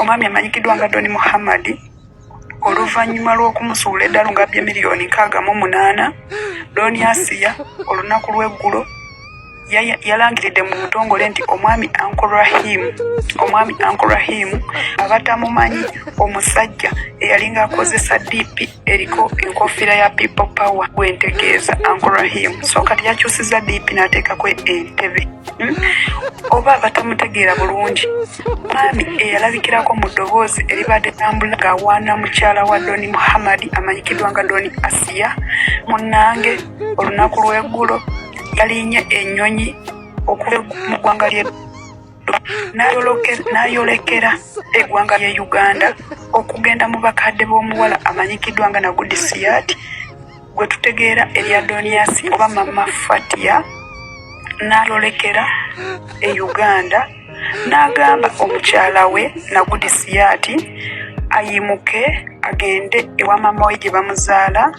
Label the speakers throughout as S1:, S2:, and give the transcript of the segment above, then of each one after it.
S1: omwami amanyikiddwa nga Doni Muhammad oluvannyuma lw'okumusuula eddalo nga bye miliyoni 68 Doni Asiya olunaku lw'eggulo yalangiridde mu butongole nti omwami Uncle Rahim abatamumanyi omusajja eyalinga akozesa DP eriko enkofiira ya People Power gwentegeeza Uncle Rahim so kati yakyusiza DP n'ateekako entebe oba batamutegeera bulungi mwami eyalabikirako mu ddoboozi eribadde tambula ng'awaana mukyala wa Doni Muhammad amanyikiddwa nga Doni Asiya munnange olunaku lw'eggulo yalinye ennyonyi okuva mu ggwanga lye n'ayolekera eggwanga lye Uganda okugenda mu bakadde b'omuwala amanyikiddwa nga Nagudisiyati gwe tutegeera erya Doni Asiya oba Mama Fatia n'alolekera e Uganda n'agamba omukyala we Nagudisiyati ayimuke agende ewa mama we gye bamuzaala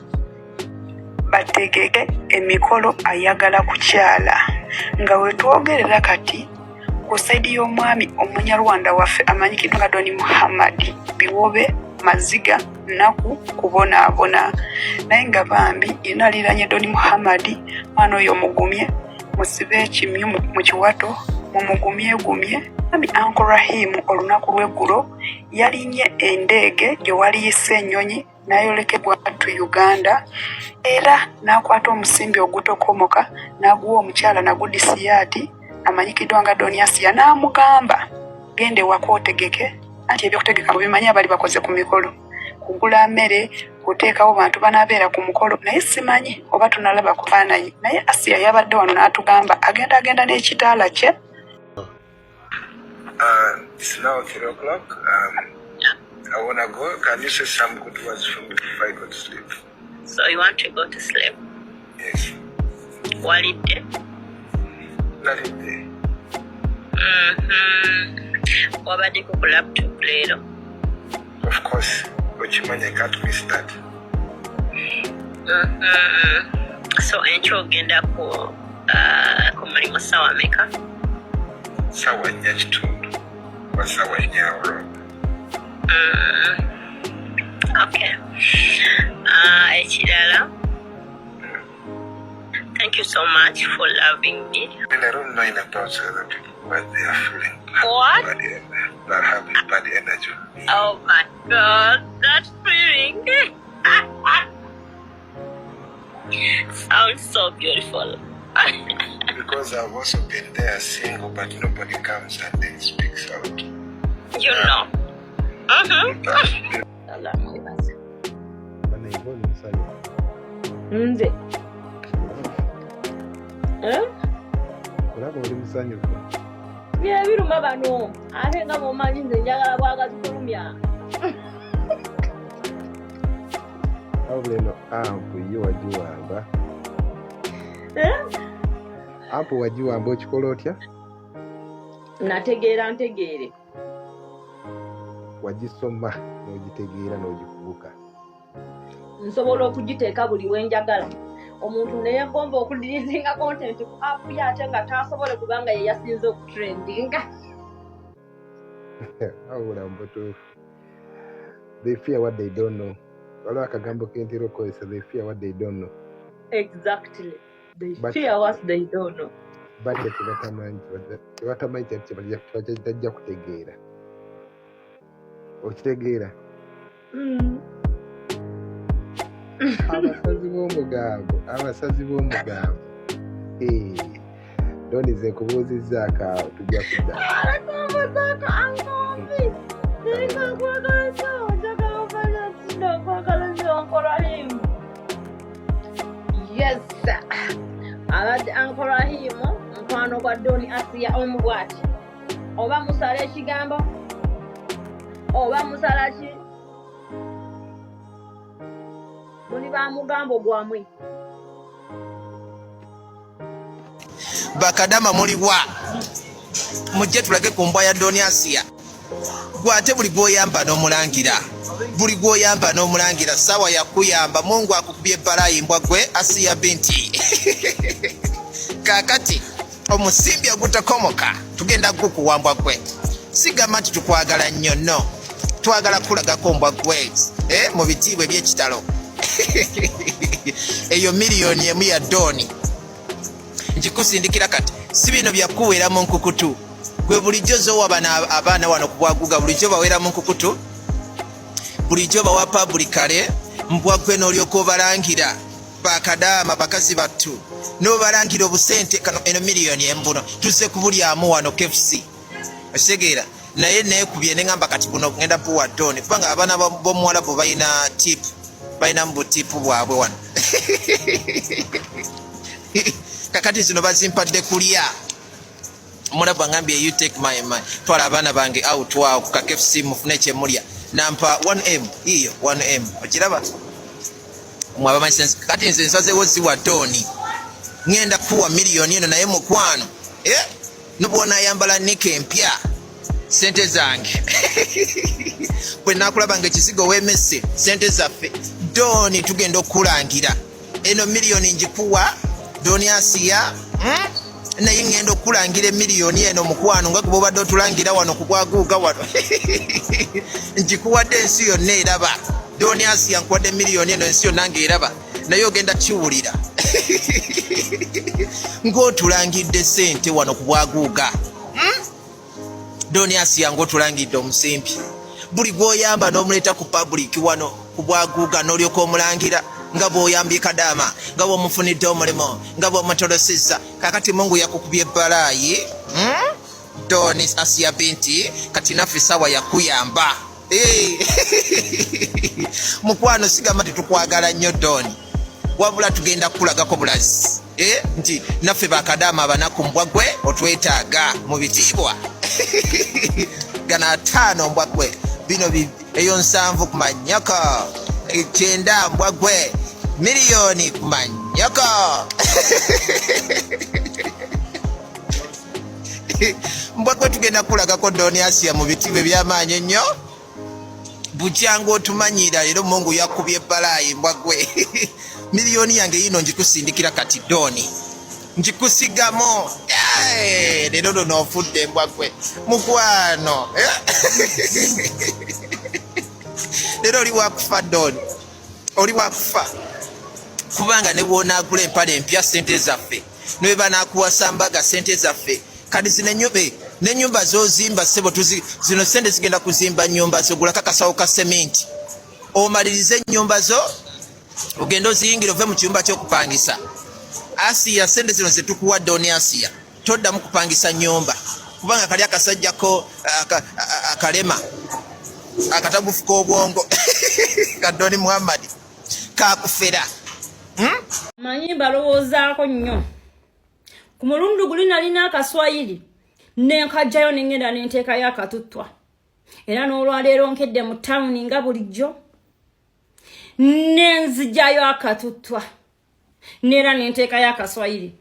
S1: bategeke emikolo ayagala kukyala nga wetwogerera kati ku saidi y'omwami omunyarwanda waffe amanyikiddwa nga Doni Muhammad biwobe maziga naku kubonaabona naye nga bambi yenaliranye Doni Muhammad mwana oyo omugumye musibe ekimyu mu kiwato mumugumyegumye ami Uncle Rahim olunaku lw'eggulo yalinye endeege gye waliyise ennyonyi n'ayolekebwa tu Uganda era n'akwata omusimbi ogutokomoka n'aguwa omukyala Nagudisiyati amanyikiddwa nga Doni Asiya n'amugamba gende waka otegeke anti ebyokutegeka mubimanyi abali bakoze ku mikolo kugula mmere kuteekawo bantu banaabeera ku mukolo naye simanyi oba tunalaba kufaananyi naye Asiya yabadde wano n'atugamba agenda n'ekitaala kye.
S2: It's now 3 o'clock. I want to go. Can you say some good words for me before I go to sleep?
S3: So you want to go to sleep?
S2: Yes.
S3: What is it?
S2: Nothing there.
S3: What about the Google laptop later?
S2: Of course. But you I can't miss that.
S3: So ain't you genda ku mulimu sawa meka?
S2: Sawa nyakitundu. Sawa nyawro.
S3: Okay. Echidala. Thank you so much for loving me.
S2: And I don't mind about other people, what they are feeling.
S3: What?
S2: Not having bad energy.
S3: Oh my God, that feeling. Sounds so beautiful.
S2: Because I've also been there single, but nobody comes and then speaks out.
S3: You know. Nze.
S4: Olaba oli musanyufu.
S3: Biruma bano ate nga mumanyi nze njagala bwagazi kulumya.
S4: Wabula eno ampu ye wagiwamba. Ampu wagiwamba okikola otya?
S3: Ntegeere.
S4: Wagisoma n'ogitegeera n'ogikubuka.
S3: Nsobola okugiteeka buli wenjagala. Omuntu neyeegomba okudirizinga content ku app yate nga tasobole kubanga ye yasinze okutrendinga.
S4: Wabula mbutuufu. They fear what they don't know. Waliwo akagambo k'entera okukozesa, they fear what they don't know.
S3: Exactly. They fear what they don't know.
S4: Bajja tebatamanyi tajja kutegeera. Okitegeera? Abasazi b'omugambo. Doni ze nkubuuzizzaako awo tujja kudda.
S3: Yes. Abadde Uncle Rahim mukwano gwa Doni Asiya omubwati. Oba musala ekigambo? Oba musala ki? Muli ba mugambo gwamwe.
S5: Bakadama mulibwa. Mujje tulage ku mbwa ya Doni Asiya. Gwate buli gwoyamba n'omulangira. Sawa yakuyamba Mungu akukubye balayi mbwa gwe Asiya binti. Kakati omusimbi ogutakomoka tugenda gukuwambwa gwe. Sigamba nti tukwagala nnyo no. twagala kulagako mbwa gwezi mu bitiibwa ebyekitalo eyo miliyoni emu ya doni nkikusindikira kati si bino byakuweera mu nkukutu gwe bulijjo zowa abaana wano ku Bwaguuga bulijjo baweera mu nkukutu bulijjo bawa publicale mbwa gwe n'olyoka obalangira bakadaama bakazi battu n'obalangira obusente kano eno miliyoni embuno tuzze kubulyamu wano KFC osegeera naye neekubye neŋŋamba kati buno ngenda buwa doni kubanga abaana b'omuwalabu balina tipu balina mu butipu bwabwe wano kakati zino bazimpadde kulya omulabu angambye you take my mind twala abaana bange out waawo ku KFC mufune kyemulya nampa 1M iyo 1M okiraba mwabamanyisensi kati nze nsazeewo ziwa doni ngenda kuwa miliyoni eno naye mukwano nobwona ayambala nika empya sente zange bwe nakulaba nga ekizigo wemese sente zaffe doni tugenda okulangira eno miliyoni njikuwa doni Asiya naye ngenda okulangira miliyoni eno mukwano nga kuba obadde otulangira wano ku Bwaguuga wano njikuwadde ensi yonna eraba doni Asiya nkuwadde miliyoni eno ensi yonna ng'eraba naye ogenda kiwulira ng'otulangidde sente wano ku Bwaguuga doni Asiya ng'otulangidde omusimbi buli gwoyamba n'omuleeta ku public wano ku Bwaguuga n'olyoka omulangira nga bw'oyambye kadaama nga bw'omufunidde omulimo nga bw'omutolosezza kakati Mungu yakukubye ebbalayi doni Asiya binti kati naffe sawa yakuyamba mukwano sigamba tetukwagala nnyo doni wabula tugenda kulagako bulazi nti naffe bakadaama abanaku mbwa gwe otwetaaga mu bitiibwa gana 5 mbwa gwe bino eyo 7 ku manyako 9 mbwa gwe miliyoni ku manyako mbwa gwe tugenda kulagako doni Asiya mu bitiibwa ebyamaanyi ennyo bukyanga otumanyira leero Mungu yakubye ebbalayi mbwa gwe miliyoni yange yino njikusindikira kati doni njikusigamo leero luno ofudde mbwa gwe mukwano leero oli wakufa doni oli wakufa kubanga ne bw'onaagula empale empya sente zaffe ne bwe banaakuwasa mbaga sente zaffe kati zino n'ennyumba z'ozimba ssebo zino sente zigenda kuzimba nnyumba zogulako akasawo ka sementi omalirize ennyumba zo ogenda oziyingira ove mu kiyumba ky'okupangisa Asiya sente zino zetukuwa doni Asiya toddamu kupangisa nnyumba kubanga kali akasajjako akalema akatabufu k'obwongo ka doni Muhammad kakufera
S3: manyi balowoozaako nnyo ku mulundu guli nalina akaswayiri nenkajjayo nengenda nenteekayo akatuttwa era n'olwaleero nkedde mu tawuni nga bulijjo nenzijjayo akatuttwa neera nenteekayo akaswayiri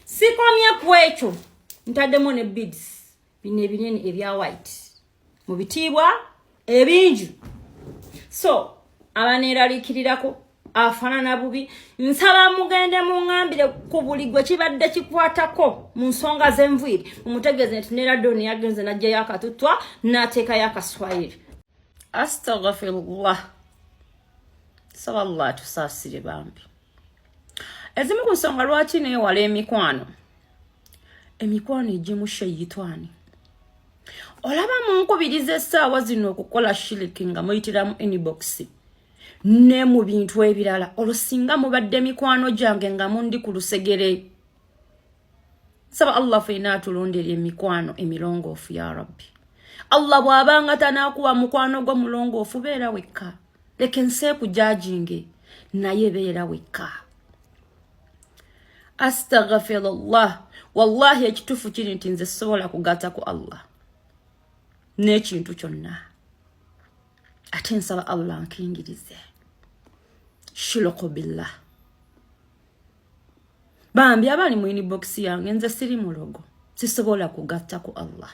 S3: sikomye ku ekyo ntaddemu ne beads bino ebinene ebya white mu bitiibwa ebingi so abaneeraliikirirako afaanana bubi nsaba mugende muŋŋambire ku buli gwe kibadde kikwatako mu nsonga z'enviiri mumutegeeze nti neera doni yagenze n'ajjayo akatuttwa n'ateekayo akaswayiri astaghfirullah saba Allah atusaasire bambi ezimu ku nsonga lwaki neewala emikwano egimu sheyitwani olaba munkubiriza essaawa zino okukola shiriki nga muyitiramu inbox ne mu bintu ebirala olusinga mubadde mikwano gyange nga mundi ku lusegere saba Allah fena atulondera emikwano emirongoofu ya rabbi Allah bw'abanga tanaakuwa mukwano gwo mulongoofu beera wekka leke nseeku jajinge naye beera wekka astaghfirullah wallahi ekituufu kiri nti nze sobola kugatta ku Allah n'ekintu kyonna ate nsaba Allah nkingirize shiloko billah bambi abali mu inbox yange nze siri mulogo sisobola kugatta ku Allah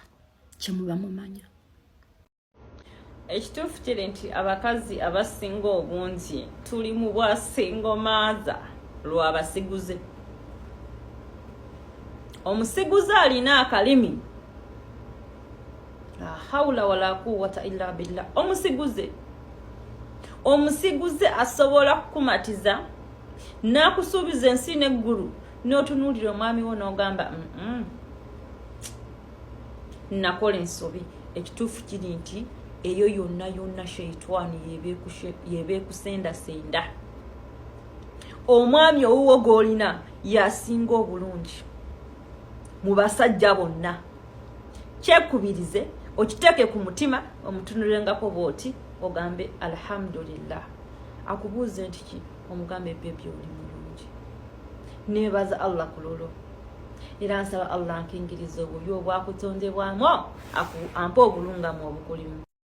S3: kyemuba mumanya ekituufu kiri nti abakazi abasinga obungi tuli mu bwasingomaaza lw'abasiguze omusiguze alina akalimi la hawla wala quwwata illa billah. Omusiguze asobola kukumatiza nakusuubiza ensi n'eggulu n'otunuulira omwami wo n'ogamba nakola ensobi. Ekituufu kiri nti eyo yonna sheitani yebeekusendasenda. Omwami owuwo gw'olina yasinga obulungi mu basajja bonna. Kyekubirize okiteeke ku mutima omutunulengako bw'oti ogambe alhamdulillah. Akubuuze nti ki omugambe bebi oli mulungi. Neebaza Allah ku lolo era nsaba Allah ankingiriza obubi obwakutondebwamu ampa obulungamu obukulimu.